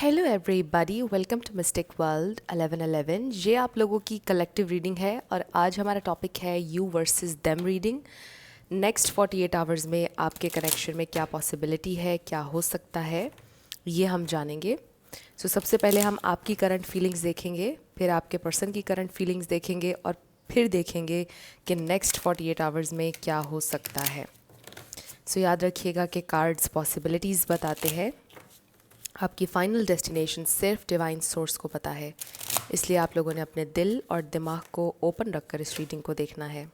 Hello everybody, welcome to mistake world 1111। ये आप लोगों की कलेक्टिव रीडिंग है और आज हमारा टॉपिक है you versus them reading. Next 48 hours में आपके कनेक्शन में क्या पॉसिबिलिटी है, क्या हो सकता है, ये हम जानेंगे। सबसे पहले हम आपकी करंट फीलिंग्स देखेंगे, फिर आपके पर्सन की करंट फीलिंग्स देखेंगे और फिर देखेंगे कि नेक्स्ट 48 आवर्स में क्या हो सकता है। याद रखिएगा कि कार्ड्स पॉसिबिलिटीज़ बताते हैं, आपकी फ़ाइनल डेस्टिनेशन सिर्फ डिवाइन सोर्स को पता है, इसलिए आप लोगों ने अपने दिल और दिमाग को ओपन रखकर इस रीडिंग को देखना है।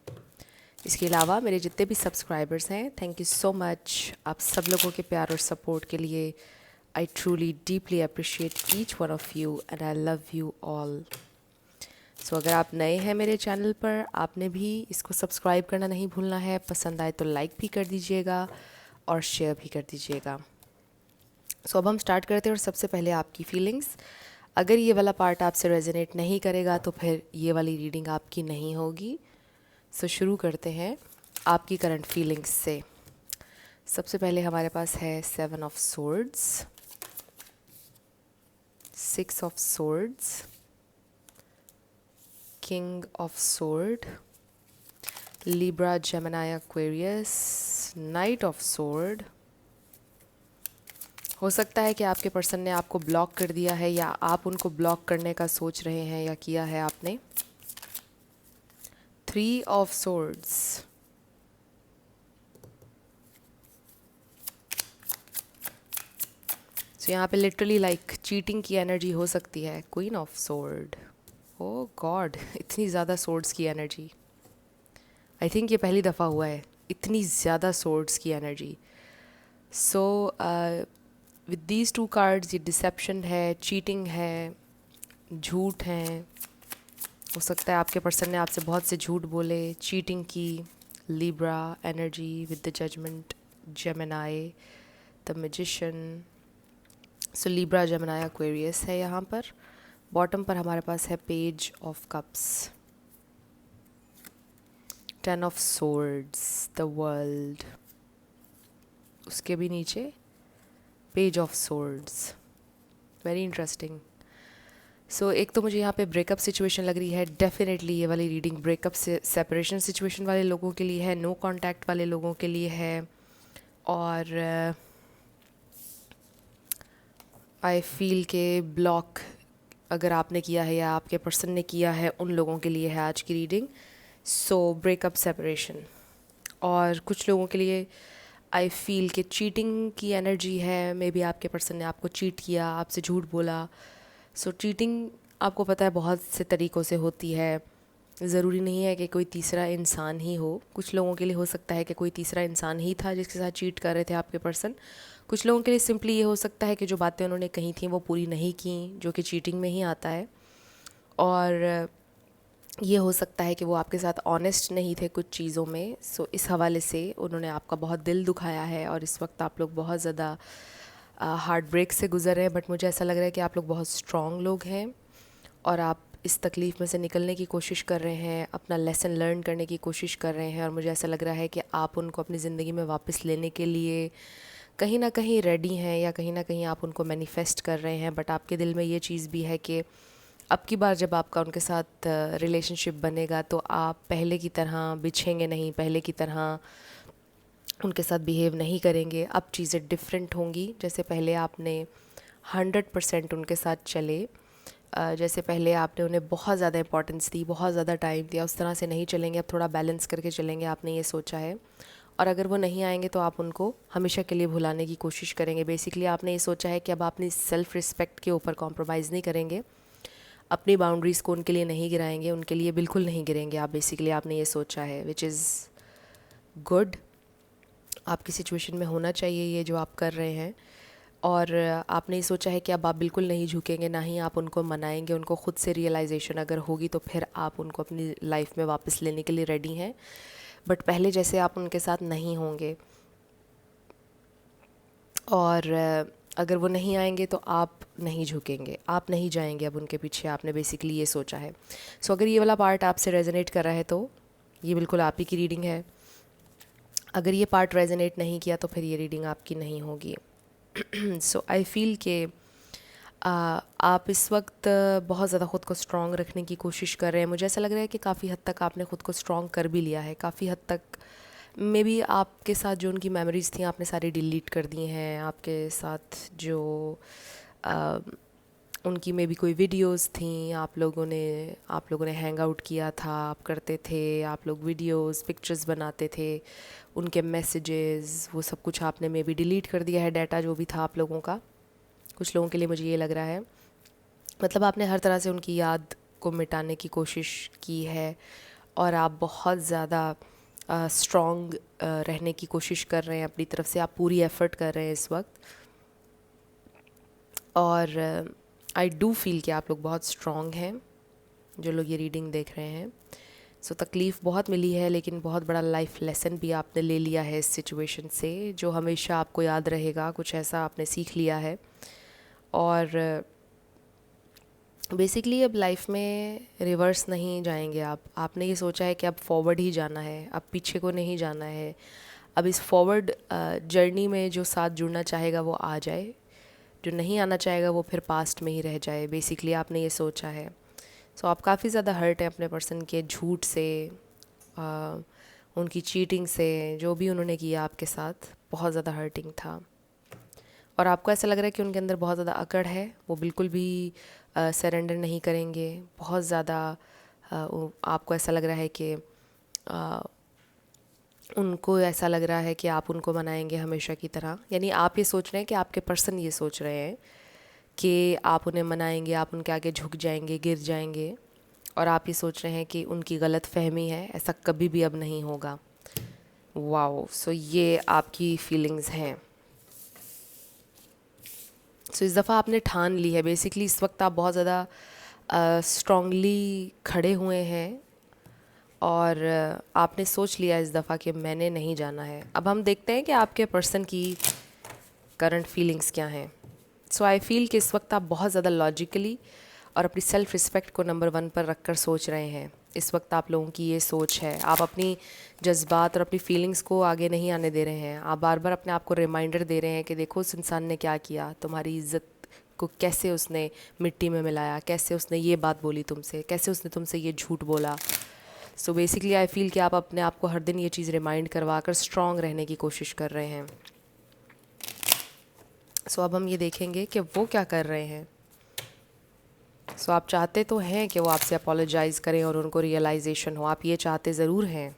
इसके अलावा मेरे जितने भी सब्सक्राइबर्स हैं, थैंक यू सो मच आप सब लोगों के प्यार और सपोर्ट के लिए। I truly deeply appreciate each one of you and I love you all. अगर आप नए हैं मेरे चैनल पर, आपने भी इसको सब्सक्राइब करना नहीं भूलना है। पसंद आए तो लाइक भी कर दीजिएगा और शेयर भी कर दीजिएगा। अब हम स्टार्ट करते हैं और सबसे पहले आपकी फीलिंग्स। अगर ये वाला पार्ट आपसे रेजोनेट नहीं करेगा तो फिर ये वाली रीडिंग आपकी नहीं होगी। शुरू करते हैं आपकी करंट फीलिंग्स से। सबसे पहले हमारे पास है 7 of swords, 6 of swords, king of sword, Libra, Gemini, Aquarius, night of sword. हो सकता है कि आपके पर्सन ने आपको ब्लॉक कर दिया है या आप उनको ब्लॉक करने का सोच रहे हैं या किया है आपने। 3 ऑफ सोर्ड्स, यहाँ पे लिटरली लाइक चीटिंग की एनर्जी हो सकती है। Queen of sword, oh god, इतनी ज़्यादा सोर्ड्स की एनर्जी। आई थिंक ये पहली दफ़ा हुआ है इतनी ज़्यादा सोर्ड्स की एनर्जी। विद दीज 2 कार्ड्स ये डिसेप्शन है, चीटिंग है, झूठ है। हो सकता है आपके पर्सन ने आपसे बहुत से झूठ बोले, चीटिंग की। Libra energy with the judgement, Gemini, the magician. Libra, Gemini, Aquarius है यहाँ पर। बॉटम पर हमारे पास है page of cups, 10 of swords, the world. उसके भी नीचे page of swords. Very interesting. एक तो मुझे यहाँ पे ब्रेकअप सिचुएशन लग रही है। डेफिनेटली ये वाली रीडिंग ब्रेकअप से सेपरेशन सिचुएशन वाले लोगों के लिए है, नो कांटेक्ट वाले लोगों के लिए है। और आई फील के ब्लॉक अगर आपने किया है या आपके पर्सन ने किया है, उन लोगों के लिए है आज की रीडिंग। Breakup, separation. और कुछ लोगों के लिए आई फील कि चीटिंग की एनर्जी है। मे बी आपके पर्सन ने आपको चीट किया, आपसे झूठ बोला। चीटिंग आपको पता है बहुत से तरीक़ों से होती है। ज़रूरी नहीं है कि कोई तीसरा इंसान ही हो। कुछ लोगों के लिए हो सकता है कि कोई तीसरा इंसान ही था जिसके साथ चीट कर रहे थे आपके पर्सन। कुछ लोगों के लिए सिंपली ये हो सकता है कि जो बातें उन्होंने कही थी वो पूरी नहीं की, जो कि चीटिंग में ही आता है। और ये हो सकता है कि वो आपके साथ ऑनेस्ट नहीं थे कुछ चीज़ों में। इस हवाले से उन्होंने आपका बहुत दिल दुखाया है और इस वक्त आप लोग बहुत ज़्यादा हार्ट ब्रेक से गुज़र रहे हैं। बट मुझे ऐसा लग रहा है कि आप लोग बहुत स्ट्रॉन्ग लोग हैं और आप इस तकलीफ़ में से निकलने की कोशिश कर रहे हैं, अपना लेसन लर्न करने की कोशिश कर रहे हैं। और मुझे ऐसा लग रहा है कि आप उनको अपनी ज़िंदगी में वापस लेने के लिए कहीं ना कहीं रेडी हैं या कहीं ना कहीं आप उनको मैनिफेस्ट कर रहे हैं। बट आपके दिल में ये चीज़ भी है कि अब की बार जब आपका उनके साथ रिलेशनशिप बनेगा तो आप पहले की तरह बिछेंगे नहीं, पहले की तरह उनके साथ बिहेव नहीं करेंगे। अब चीज़ें डिफरेंट होंगी। जैसे पहले आपने 100% उनके साथ चले, जैसे पहले आपने उन्हें बहुत ज़्यादा इंपॉर्टेंस दी, बहुत ज़्यादा टाइम दिया, उस तरह से नहीं चलेंगे। अब थोड़ा बैलेंस करके चलेंगे, आपने ये सोचा है। और अगर वो नहीं आएंगे तो आप उनको हमेशा के लिए भुलाने की कोशिश करेंगे। बेसिकली आपने ये सोचा है कि अब आप अपनी सेल्फ़ रिस्पेक्ट के ऊपर कॉम्प्रोमाइज़ नहीं करेंगे, अपनी बाउंड्रीज़ को उनके लिए नहीं गिराएंगे, उनके लिए बिल्कुल नहीं गिरेंगे आप। बेसिकली आपने ये सोचा है, विच इज़ गुड। आपकी सिचुएशन में होना चाहिए ये जो आप कर रहे हैं। और आपने ये सोचा है कि अब आप बिल्कुल नहीं झुकेंगे, ना ही आप उनको मनाएंगे। उनको खुद से रियलाइजेशन अगर होगी तो फिर आप उनको अपनी लाइफ में वापस लेने के लिए रेडी हैं। बट पहले जैसे आप उनके साथ नहीं होंगे। और अगर वो नहीं आएंगे तो आप नहीं झुकेंगे, आप नहीं जाएंगे अब उनके पीछे। आपने बेसिकली ये सोचा है। अगर ये वाला पार्ट आपसे रेजोनेट कर रहा है तो ये बिल्कुल आप ही की रीडिंग है। अगर ये पार्ट रेजोनेट नहीं किया तो फिर ये रीडिंग आपकी नहीं होगी। आई फील के आप इस वक्त बहुत ज़्यादा ख़ुद को स्ट्रॉन्ग रखने की कोशिश कर रहे हैं। मुझे ऐसा लग रहा है कि काफ़ी हद तक आपने ख़ुद को स्ट्रॉन्ग कर भी लिया है। काफ़ी हद तक मे बी आपके साथ जो उनकी मेमोरीज़ थी आपने सारी डिलीट कर दी हैं। आपके साथ जो आ, उनकी मे बी कोई वीडियोस थी, आप लोगों ने हैंग आउट किया था, आप करते थे, आप लोग वीडियोस पिक्चर्स बनाते थे, उनके मैसेजेस, वो सब कुछ आपने मे बी डिलीट कर दिया है, डाटा जो भी था आप लोगों का। कुछ लोगों के लिए मुझे ये लग रहा है, मतलब आपने हर तरह से उनकी याद को मिटाने की कोशिश की है और आप बहुत ज़्यादा स्ट्रॉन्ग रहने की कोशिश कर रहे हैं। अपनी तरफ से आप पूरी एफ़र्ट कर रहे हैं इस वक्त, और आई डू फील कि आप लोग बहुत स्ट्रॉन्ग हैं जो लोग ये रीडिंग देख रहे हैं। सो तकलीफ़ बहुत मिली है, लेकिन बहुत बड़ा लाइफ लेसन भी आपने ले लिया है इस सिचुएशन से, जो हमेशा आपको याद रहेगा। कुछ ऐसा आपने सीख लिया है, और बेसिकली अब लाइफ में रिवर्स नहीं जाएंगे आप। आपने ये सोचा है कि अब फॉरवर्ड ही जाना है, अब पीछे को नहीं जाना है। अब इस फॉरवर्ड जर्नी में जो साथ जुड़ना चाहेगा वो आ जाए, जो नहीं आना चाहेगा वो फिर पास्ट में ही रह जाए। बेसिकली आपने ये सोचा है। सो आप काफ़ी ज़्यादा हर्ट है अपने पर्सन के झूठ से, उनकी चीटिंग से, जो भी उन्होंने किया आपके साथ बहुत ज़्यादा हर्टिंग था। और आपको ऐसा लग रहा है कि उनके अंदर बहुत ज़्यादा अकड़ है, वो बिल्कुल भी सरेंडर नहीं करेंगे। बहुत ज़्यादा आपको ऐसा लग रहा है कि उनको ऐसा लग रहा है कि आप उनको मनाएंगे हमेशा की तरह। यानी आप ये सोच रहे हैं कि आपके पर्सन ये सोच रहे हैं कि आप उन्हें मनाएंगे, आप उनके आगे झुक जाएंगे, गिर जाएंगे, और आप ये सोच रहे हैं कि उनकी गलत फहमी है, ऐसा कभी भी अब नहीं होगा। वाओ, सो ये आपकी फीलिंग्स हैं। सो इस दफ़ा आपने ठान ली है। बेसिकली इस वक्त आप बहुत ज़्यादा स्ट्रॉन्गली खड़े हुए हैं, और आपने सोच लिया इस दफ़ा कि मैंने नहीं जाना है। अब हम देखते हैं कि आपके पर्सन की करंट फीलिंग्स क्या हैं। सो आई फील कि इस वक्त आप बहुत ज़्यादा लॉजिकली और अपनी सेल्फ़ रिस्पेक्ट को नंबर 1 पर रख कर सोच रहे हैं। इस वक्त आप लोगों की ये सोच है। आप अपनी जज्बात और अपनी फीलिंग्स को आगे नहीं आने दे रहे हैं। आप बार बार अपने आप को रिमाइंडर दे रहे हैं कि देखो उस इंसान ने क्या किया, तुम्हारी इज़्ज़त को कैसे उसने मिट्टी में मिलाया, कैसे उसने ये बात बोली तुमसे, कैसे उसने तुमसे ये झूठ बोला। सो बेसिकली आई फील कि आप अपने आप को हर दिन ये चीज़ रिमाइंड करवा कर स्ट्रॉन्ग रहने की कोशिश कर रहे हैं। सो अब हम ये देखेंगे कि वो क्या कर रहे हैं। सो आप चाहते तो हैं कि वो आपसे अपोलोजाइज़ करें और उनको रियलाइजेशन हो, आप ये चाहते ज़रूर हैं।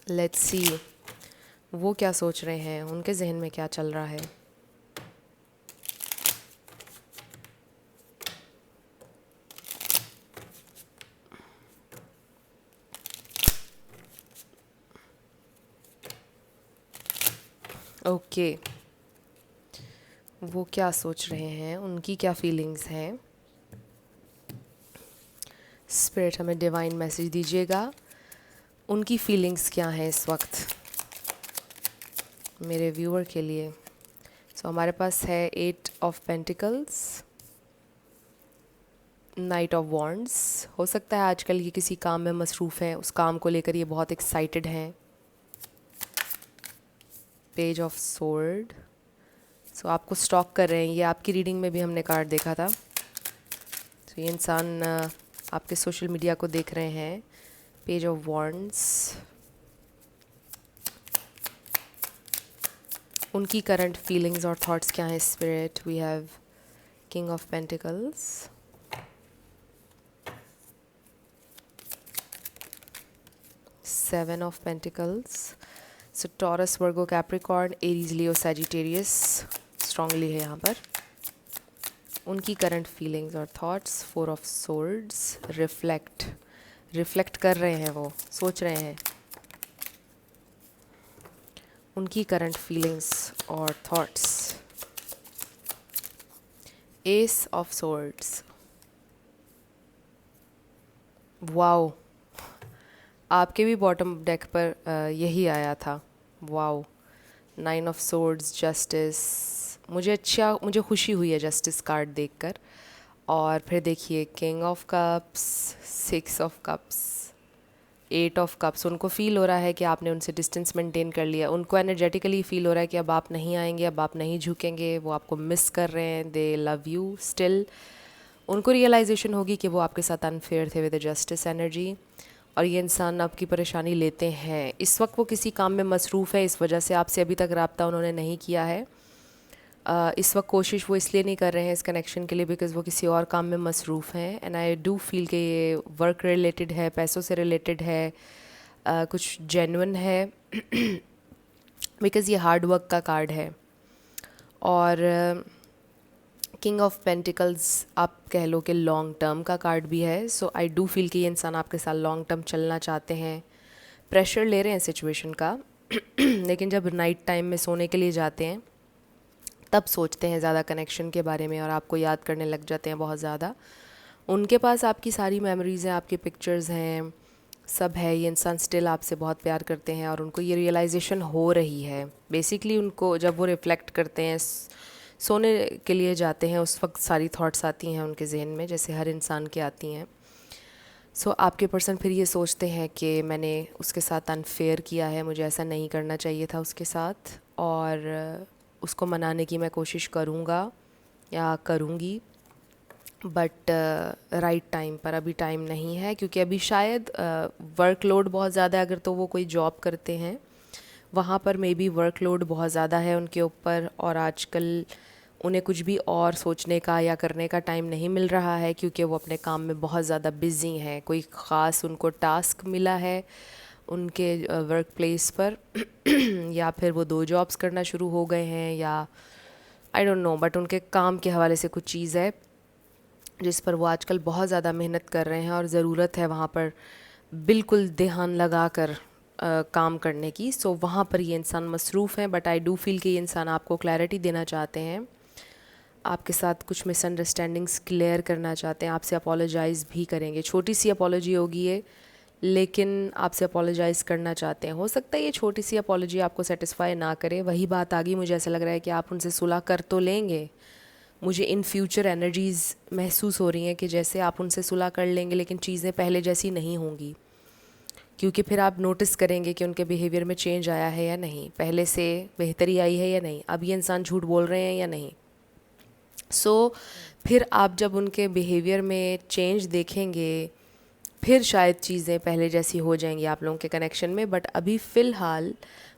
लेट्स सी वो क्या सोच रहे हैं, उनके जहन में क्या चल रहा है। ओके, वो क्या सोच रहे हैं, उनकी क्या फीलिंग्स हैं। स्पिरिट हमें डिवाइन मैसेज दीजिएगा, उनकी फीलिंग्स क्या हैं इस वक्त मेरे व्यूअर के लिए। सो हमारे पास है 8 of pentacles, night of wands. हो सकता है आजकल ये किसी काम में मसरूफ़ हैं, उस काम को लेकर ये बहुत एक्साइटेड हैं। Page of sword. सो आपको स्टॉक कर रहे हैं, ये आपकी रीडिंग में भी हमने कार्ड देखा था। तो ये इंसान आपके सोशल मीडिया को देख रहे हैं। पेज ऑफ वॉन्ड्स, उनकी करंट फीलिंग्स और थॉट्स क्या हैं spirit. We have king of pentacles, seven of pentacles. So Taurus, Virgo, Capricorn, Aries, Leo, Sagittarius strongly है यहाँ पर। उनकी करंट फीलिंग्स और thoughts. Four of swords, reflect कर रहे हैं, वो सोच रहे हैं। उनकी करंट फीलिंग्स और thoughts. Ace of swords. Wow, आपके भी बॉटम डेक पर यही आया था। Wow, nine of swords, justice. मुझे खुशी हुई है जस्टिस कार्ड देखकर। और फिर देखिए king of cups, six of cups, eight of cups, उनको फील हो रहा है कि आपने उनसे डिस्टेंस मेंटेन कर लिया, उनको एनर्जेटिकली फील हो रहा है कि अब आप नहीं आएंगे, अब आप नहीं झुकेंगे, वो आपको मिस कर रहे हैं, दे लव यू स्टिल। उनको रियलाइजेशन होगी कि वो आपके साथ अनफेयर थे विद जस्टिस एनर्जी, और ये इंसान आपकी परेशानी लेते हैं। इस वक्त वो किसी काम में मसरूफ़ है, इस वजह से आपसे अभी तक रब्ता उन्होंने नहीं किया है। इस वक्त कोशिश वो इसलिए नहीं कर रहे हैं इस कनेक्शन के लिए बिकॉज़ वो किसी और काम में मसरूफ़ हैं। एंड आई डू फील कि ये वर्क रिलेटेड है, पैसों से रिलेटेड है, कुछ जेन्युइन है बिकॉज़ ये हार्ड वर्क का कार्ड है। और किंग ऑफ पेंटिकल्स आप कह लो कि लॉन्ग टर्म का कार्ड भी है। सो आई डू फील कि ये इंसान आपके साथ लॉन्ग टर्म चलना चाहते हैं, प्रेशर ले रहे हैं सिचुएशन का लेकिन जब नाइट टाइम में सोने के लिए जाते हैं तब सोचते हैं ज़्यादा कनेक्शन के बारे में और आपको याद करने लग जाते हैं बहुत ज़्यादा। उनके पास आपकी सारी मेमोरीज़ हैं, आपके पिक्चर्स हैं, सब है। ये इंसान स्टिल आपसे बहुत प्यार करते हैं और उनको ये रियलाइजेशन हो रही है। बेसिकली उनको जब वो रिफ़्लेक्ट करते हैं, सोने के लिए जाते हैं, उस वक्त सारी थॉट्स आती हैं उनके जहन में, जैसे हर इंसान के आती हैं। सो आपके पर्सन फिर ये सोचते हैं कि मैंने उसके साथ अनफेयर किया है, मुझे ऐसा नहीं करना चाहिए था उसके साथ, और उसको मनाने की मैं कोशिश करूँगा या करूँगी, बट राइट टाइम पर अभी टाइम नहीं है, क्योंकि अभी शायद वर्कलोड बहुत ज़्यादा है। अगर तो वो कोई जॉब करते हैं वहाँ पर मे बी वर्कलोड बहुत ज़्यादा है उनके ऊपर, और आजकल उन्हें कुछ भी और सोचने का या करने का टाइम नहीं मिल रहा है, क्योंकि वो अपने काम में बहुत ज़्यादा बिज़ी हैं। कोई ख़ास उनको टास्क मिला है उनके वर्क प्लेस पर या फिर वो 2 जॉब्स करना शुरू हो गए हैं, या आई डोंट नो, बट उनके काम के हवाले से कुछ चीज़ है जिस पर वो आजकल बहुत ज़्यादा मेहनत कर रहे हैं और ज़रूरत है वहाँ पर बिल्कुल ध्यान लगा कर काम करने की। सो वहाँ पर ये इंसान मसरूफ़ हैं, बट आई डू फील कि ये इंसान आपको क्लैरिटी देना चाहते हैं, आपके साथ कुछ मिसअंडरस्टैंडिंग्स क्लियर करना चाहते हैं, आपसे अपोलोजाइज़ भी करेंगे। छोटी सी अपोलॉजी होगी ये, लेकिन आपसे अपोलोजाइज़ करना चाहते हैं। हो सकता है ये छोटी सी अपोलॉजी आपको सेटिस्फाई ना करे, वही बात आ गई। मुझे ऐसा लग रहा है कि आप उनसे सुलह कर तो लेंगे। मुझे इन फ्यूचर एनर्जीज़ महसूस हो रही हैं कि जैसे आप उनसे सुलह कर लेंगे लेकिन चीज़ें पहले जैसी नहीं होंगी, क्योंकि फिर आप नोटिस करेंगे कि उनके बिहेवियर में चेंज आया है या नहीं, पहले से बेहतरी आई है या नहीं, अब ये इंसान झूठ बोल रहे हैं या नहीं। सो फिर आप जब उनके बिहेवियर में चेंज देखेंगे, फिर शायद चीज़ें पहले जैसी हो जाएंगी आप लोगों के कनेक्शन में। बट अभी फ़िलहाल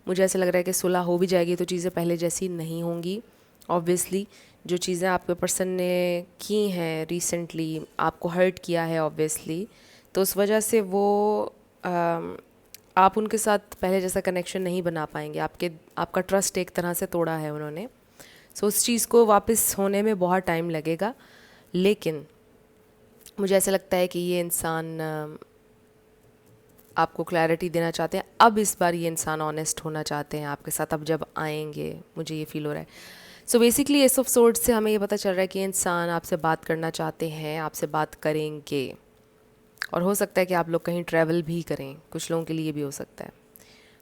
मुझे ऐसा लग रहा है कि सुलह हो भी जाएगी तो चीज़ें पहले जैसी नहीं होंगी। ऑब्वियसली जो चीज़ें आपके पर्सन ने की हैं रिसेंटली, आपको हर्ट किया है ऑब्वियसली, तो उस वजह से वो आप उनके साथ पहले जैसा कनेक्शन नहीं बना पाएंगे। आपका ट्रस्ट एक तरह से तोड़ा है उन्होंने। सो उस चीज़ को वापस होने में बहुत टाइम लगेगा, लेकिन मुझे ऐसा लगता है कि ये इंसान आपको क्लैरिटी देना चाहते हैं। अब इस बार ये इंसान ऑनेस्ट होना चाहते हैं आपके साथ, अब जब आएंगे मुझे ये फील हो रहा है। So basically S of swords से हमें ये पता चल रहा है कि इंसान आपसे बात करना चाहते हैं, आपसे बात करेंगे, और हो सकता है कि आप लोग कहीं ट्रैवल भी करें, कुछ लोगों के लिए भी हो सकता है।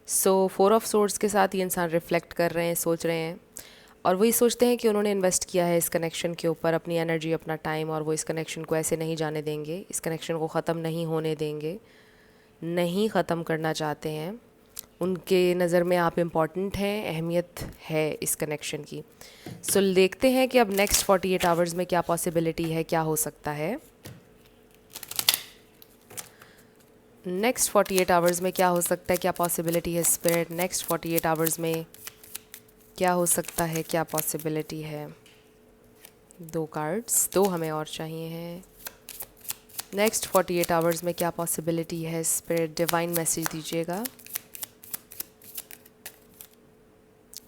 सो 4 ऑफ सोर्ड्स के साथ ये इंसान रिफ़्लेक्ट कर रहे हैं, सोच रहे हैं, और वही सोचते हैं कि उन्होंने इन्वेस्ट किया है इस कनेक्शन के ऊपर अपनी एनर्जी, अपना टाइम, और वो इस कनेक्शन को ऐसे नहीं जाने देंगे, इस कनेक्शन को ख़त्म नहीं होने देंगे, नहीं ख़त्म करना चाहते हैं। उनके नज़र में आप इम्पॉर्टेंट हैं, अहमियत है इस कनेक्शन की। सो देखते हैं कि अब नेक्स्ट 48 आवर्स में क्या पॉसिबिलिटी है, क्या हो सकता है। नेक्स्ट 48 आवर्स में क्या हो सकता है, क्या पॉसिबिलिटी है स्पिरिट। नेक्स्ट 48 आवर्स में क्या हो सकता है, क्या पॉसिबिलिटी है। 2 कार्ड्स, 2 हमें और चाहिए हैं। नेक्स्ट 48 आवर्स में क्या पॉसिबिलिटी है स्पिरिट, डिवाइन मैसेज दीजिएगा।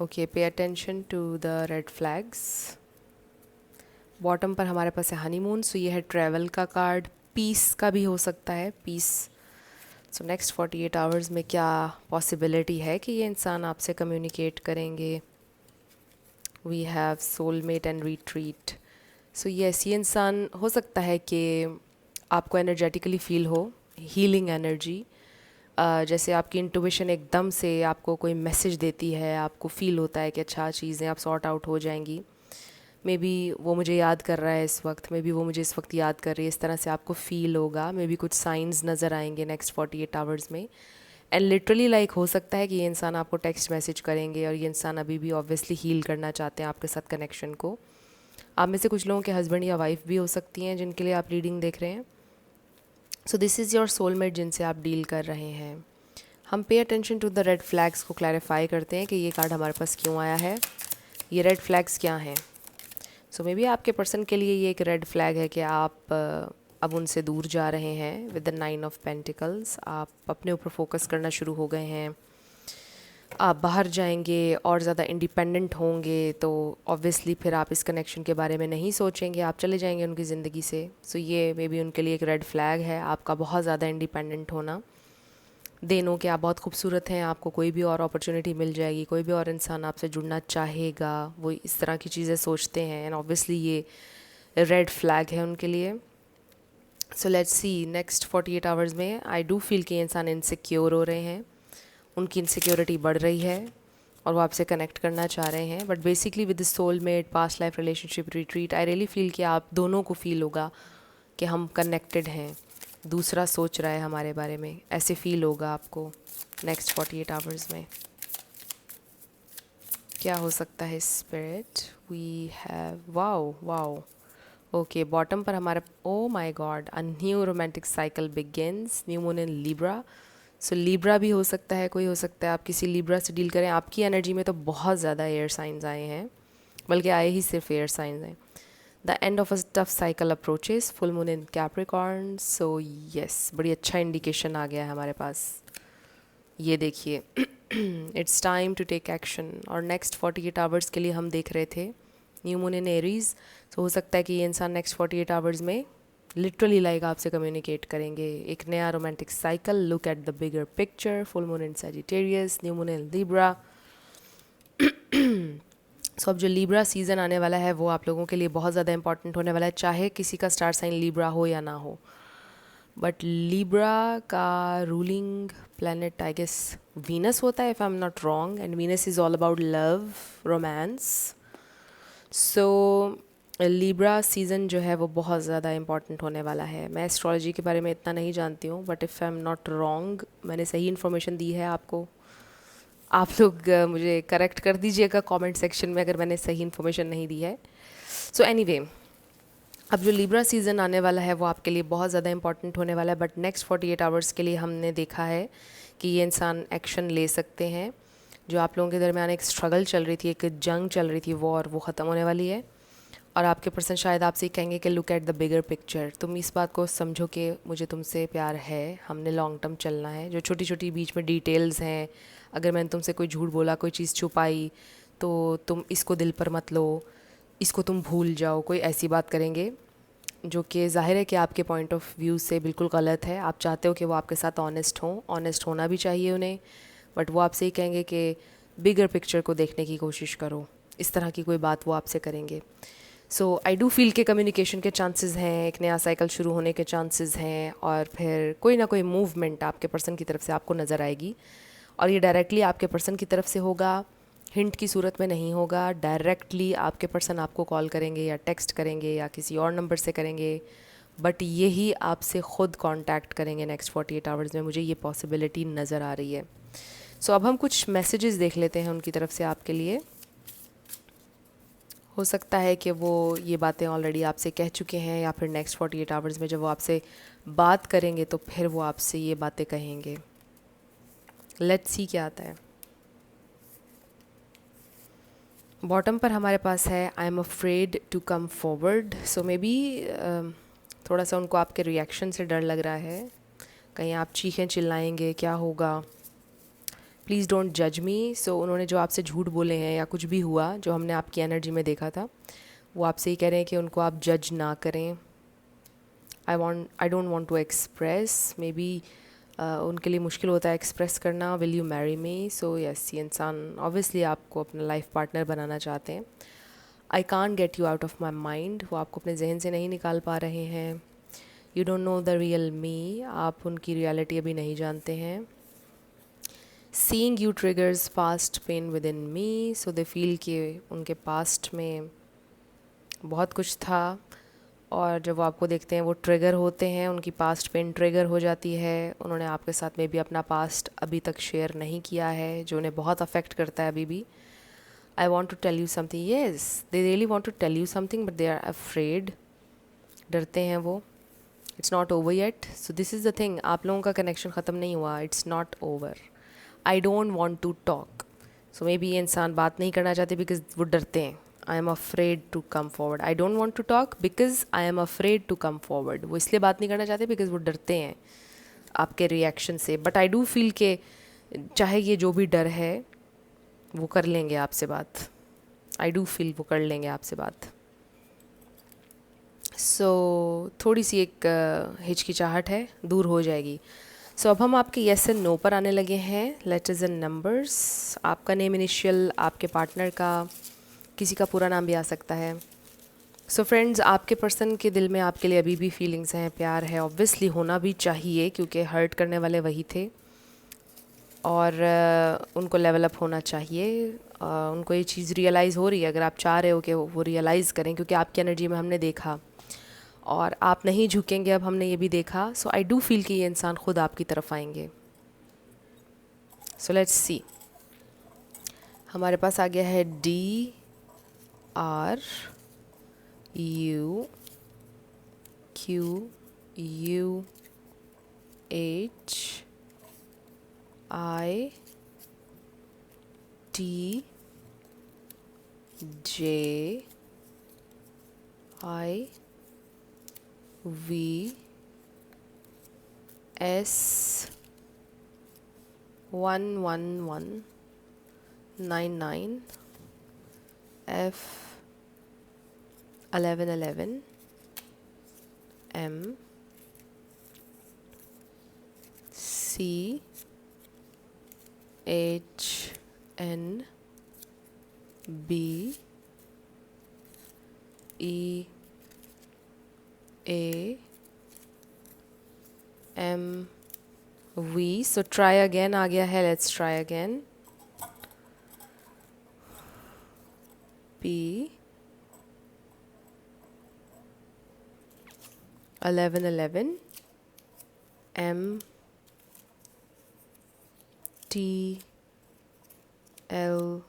Okay, pay attention to the red flags. Bottom पर हमारे पास है हनीमून, सो ये है ट्रैवल का कार्ड। पीस का भी हो सकता है, पीस। सो नेक्स्ट 48 आवर्स में क्या पॉसिबिलिटी है कि ये इंसान आपसे कम्युनिकेट करेंगे। We have soulmate and retreat. So yes, ये इंसान हो सकता है कि आपको एनर्जेटिकली फील हो, हीलिंग एनर्जी, जैसे आपकी इंट्यूशन एकदम से आपको कोई मैसेज देती है, आपको फील होता है कि अच्छा चीज़ें आप सॉर्ट आउट हो जाएंगी। मे बी वो मुझे याद कर रहा है इस वक्त, मे बी वो मुझे इस वक्त याद कर रही है, इस तरह से आपको फील होगा। मे बी कुछ साइंस नज़र आएंगे नेक्स्ट 48 आवर्स में। एंड लिटरली लाइक हो सकता है कि ये इंसान आपको टेक्स्ट मैसेज करेंगे और ये इंसान अभी भी ऑब्वियसली हील करना चाहते हैं आपके साथ कनेक्शन को। आप में से कुछ लोगों के हस्बैंड या वाइफ भी हो सकती हैं जिनके लिए आप रीडिंग देख रहे हैं। So this is your soulmate जिनसे आप डील कर रहे हैं। हम pay attention to the red flags को क्लैरिफाई करते हैं कि ये कार्ड हमारे पास क्यों आया है, ये रेड फ्लैग्स क्या हैं। सो मे बी आपके पर्सन के लिए ये एक रेड फ्लैग है कि आप अब उनसे दूर जा रहे हैं विद द 9 ऑफ पेंटिकल्स। आप अपने ऊपर फोकस करना शुरू हो गए हैं, आप बाहर जाएंगे और ज़्यादा इंडिपेंडेंट होंगे, तो ऑब्वियसली फिर आप इस कनेक्शन के बारे में नहीं सोचेंगे, आप चले जाएंगे उनकी ज़िंदगी से। सो ये मे बी उनके लिए एक रेड फ्लैग है, आपका बहुत ज़्यादा इंडिपेंडेंट होना। देनों कि आप बहुत खूबसूरत हैं, आपको कोई भी और अपॉर्चुनिटी मिल जाएगी, कोई भी और इंसान आपसे जुड़ना चाहेगा, वो इस तरह की चीज़ें सोचते हैं। एंड ऑब्वियसली ये रेड फ्लैग है उनके लिए। So let's see next 48 hours में आई डू फील कि इंसान इनसिक्योर हो रहे हैं, उनकी इनसिक्योरिटी बढ़ रही है और वो आपसे कनेक्ट करना चाह रहे हैं। But basically with soulmate, past life relationship, retreat, I really feel कि आप दोनों को फील होगा कि हम कनेक्टेड हैं, दूसरा सोच रहा है हमारे बारे में, ऐसे फील होगा आपको नेक्स्ट 48 आवर्स में। क्या हो सकता है spirit? We have wow wow okay, bottom पर हमारा oh my god, a new romantic cycle begins, new moon in Libra. So Libra भी हो सकता है, कोई हो सकता है आप किसी लिब्रा से डील करें। आपकी एनर्जी में तो बहुत ज़्यादा एयर साइंस आए हैं, बल्कि आए ही सिर्फ एयर साइंस हैं। The end of a tough cycle approaches, full moon in Capricorn. So yes, बड़ी अच्छा इंडिकेशन आ गया है हमारे पास। ये देखिए it's time to take action. और नेक्स्ट 48 आवर्स के लिए हम देख रहे थे न्यू मून इन एरीज। तो हो सकता है कि ये इंसान नेक्स्ट 48 आवर्स में लिटरली लाइक आपसे कम्युनिकेट करेंगे, एक नया romantic cycle, look at the bigger picture, full moon in Sagittarius, new moon in Libra. So अब जो लिब्रा सीज़न आने वाला है वो आप लोगों के लिए बहुत ज़्यादा इंपॉर्टेंट होने वाला है, चाहे किसी का स्टार साइन लिब्रा हो या ना हो। बट लिब्रा का ruling planet I guess Venus होता है, if I am not wrong, and Venus is all about love, romance. So Libra season जो है वो बहुत ज़्यादा इंपॉर्टेंट होने वाला है। मैं एस्ट्रोलॉजी के बारे में इतना नहीं जानती हूँ, but if I am not wrong, मैंने सही इन्फॉर्मेशन दी है आपको। आप लोग मुझे करेक्ट कर दीजिएगा कमेंट सेक्शन में अगर मैंने सही इन्फॉर्मेशन नहीं दी है। सो एनीवे, अब जो लिब्रा सीज़न आने वाला है वो आपके लिए बहुत ज़्यादा इंपॉर्टेंट होने वाला है। बट नेक्स्ट 48 आवर्स के लिए हमने देखा है कि ये इंसान एक्शन ले सकते हैं। जो आप लोगों के दरमियान एक स्ट्रगल चल रही थी, एक जंग चल रही थी, वॉर, वो ख़त्म होने वाली है। और आपके पर्सन शायद आपसे कहेंगे कि look at the bigger picture, तुम इस बात को समझो कि मुझे तुमसे प्यार है, हमने लॉन्ग टर्म चलना है। जो छोटी छोटी बीच में डिटेल्स हैं, अगर मैंने तुमसे कोई झूठ बोला, कोई चीज़ छुपाई, तो तुम इसको दिल पर मत लो, इसको तुम भूल जाओ, कोई ऐसी बात करेंगे जो कि ज़ाहिर है कि आपके पॉइंट ऑफ व्यू से बिल्कुल गलत है। आप चाहते हो कि वो आपके साथ ऑनेस्ट हों, ऑनेस्ट होना भी चाहिए उन्हें, बट वो आपसे ही कहेंगे कि बिगर पिक्चर को देखने की कोशिश करो। इस तरह की कोई बात वो आपसे करेंगे। सो आई डू फील के कम्युनिकेशन के चांसेस हैं, एक नया साइकिल शुरू होने के चांसेस हैं, और फिर कोई ना कोई मूवमेंट आपके पर्सन की तरफ से आपको नज़र आएगी। और ये डायरेक्टली आपके पर्सन की तरफ से होगा, हिंट की सूरत में नहीं होगा। डायरेक्टली आपके पर्सन आपको कॉल करेंगे या टेक्स्ट करेंगे या किसी और नंबर से करेंगे, बट यही आपसे ख़ुद कांटेक्ट करेंगे नेक्स्ट 48 आवर्स में। मुझे ये पॉसिबिलिटी नज़र आ रही है। सो अब हम कुछ मैसेजेस देख लेते हैं उनकी तरफ से आपके लिए। हो सकता है कि वो ये बातें ऑलरेडी आपसे कह चुके हैं, या फिर नेक्स्ट 48 आवर्स में जब वो आपसे बात करेंगे तो फिर वो आपसे ये बातें कहेंगे। लेट्स सी क्या आता है। बॉटम पर हमारे पास है I am afraid to come forward. So maybe थोड़ा सा उनको आपके रिएक्शन से डर लग रहा है, कहीं आप चीखें चिल्लाएंगे, क्या होगा, प्लीज़ डोंट जज मी। सो उन्होंने जो आपसे झूठ बोले हैं या कुछ भी हुआ जो हमने आपकी एनर्जी में देखा था, वो आपसे ही कह रहे हैं कि उनको आप जज ना करें। I don't want to express, maybe उनके लिए मुश्किल होता है एक्सप्रेस करना, will you marry me. So yes, ये इंसान ऑब्वियसली आपको अपना लाइफ पार्टनर बनाना चाहते हैं। I can't get you out of my mind, वो आपको अपने जहन से नहीं निकाल पा रहे हैं। You don't know the real me, आप उनकी रियलिटी अभी नहीं जानते हैं। Seeing you triggers past pain within me. So they feel कि उनके पास्ट में बहुत कुछ था, और जब वो आपको देखते हैं वो ट्रिगर होते हैं, उनकी पास्ट पेन ट्रिगर हो जाती है, उन्होंने आपके साथ में भी अपना पास्ट अभी तक शेयर नहीं किया है जो उन्हें बहुत अफेक्ट करता है अभी भी. I want to tell you something, yes they really want to tell you something but they are afraid, डरते हैं वो. It's not over yet. So this is the thing, आप लोगों का कनेक्शन ख़त्म नहीं हुआ, it's not over. I don't want to talk. So maybe ये इंसान बात नहीं करना चाहते बिकॉज वो डरते हैं. I am afraid to come forward. I don't want to talk because I am afraid to come forward. वो इसलिए बात नहीं करना चाहते बिकॉज वो डरते हैं आपके रिएक्शन से. बट आई डू फील के चाहे ये जो भी डर है वो कर लेंगे आपसे बात. आई डू फील वो कर लेंगे आपसे बात. सो थोड़ी सी एक हिचकिचाहट है, दूर हो जाएगी. सो अब हम आपके येस एंड नो पर आने लगे हैं. Letters and numbers. आपका नेम इनिशियल, आपके पार्टनर का, किसी का पूरा नाम भी आ सकता है. सो फ्रेंड्स, आपके पर्सन के दिल में आपके लिए अभी भी फीलिंग्स हैं, प्यार है, ऑब्वियसली होना भी चाहिए क्योंकि हर्ट करने वाले वही थे. और उनको लेवल अप होना चाहिए. उनको ये चीज़ रियलाइज़ हो रही है. अगर आप चाह रहे हो कि वो रियलाइज़ करें, क्योंकि आपकी एनर्जी में हमने देखा और आप नहीं झुकेंगे, अब हमने ये भी देखा. सो आई डू फील कि ये इंसान खुद आपकी तरफ आएंगे. So let's see. हमारे पास आ गया है CHNB. सो ट्राई अगेन आ गया है. Let's try again. P 1111 M T L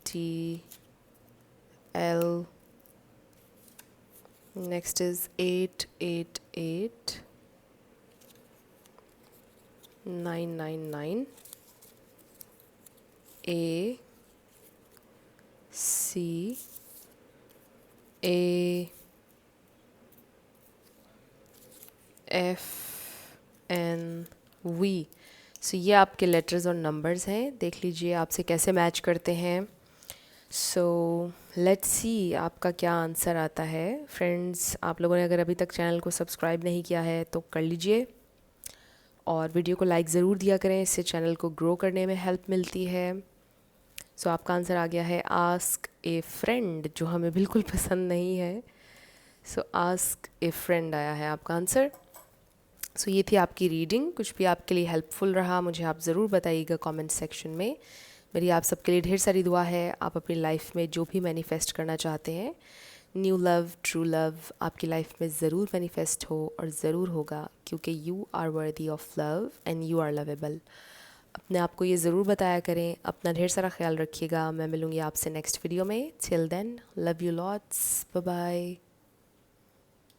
T L. Next is 888 999 A C A F N V. सो ये आपके लेटर्स और नंबर्स हैं. देख लीजिए आपसे कैसे मैच करते हैं. सो लेट्स सी आपका क्या आंसर आता है. फ्रेंड्स, आप लोगों ने अगर अभी तक चैनल को सब्सक्राइब नहीं किया है तो कर लीजिए, और वीडियो को लाइक ज़रूर दिया करें, इससे चैनल को ग्रो करने में हेल्प मिलती है. सो आपका आंसर आ गया है आस्क ए फ्रेंड, जो हमें बिल्कुल पसंद नहीं है. सो आस्क ए फ्रेंड आया है आपका आंसर. सो ये थी आपकी रीडिंग. कुछ भी आपके लिए हेल्पफुल रहा मुझे आप ज़रूर बताइएगा कमेंट सेक्शन में. मेरी आप सबके लिए ढेर सारी दुआ है. आप अपनी लाइफ में जो भी मैनिफेस्ट करना चाहते हैं, न्यू लव, ट्रू लव, आपकी लाइफ में ज़रूर मैनिफेस्ट हो, और ज़रूर होगा, क्योंकि you are worthy of love and you are lovable. अपने आप को ये ज़रूर बताया करें. अपना ढेर सारा ख्याल रखिएगा. मैं मिलूँगी आपसे नेक्स्ट वीडियो में. Till then, love you lots. Bye bye.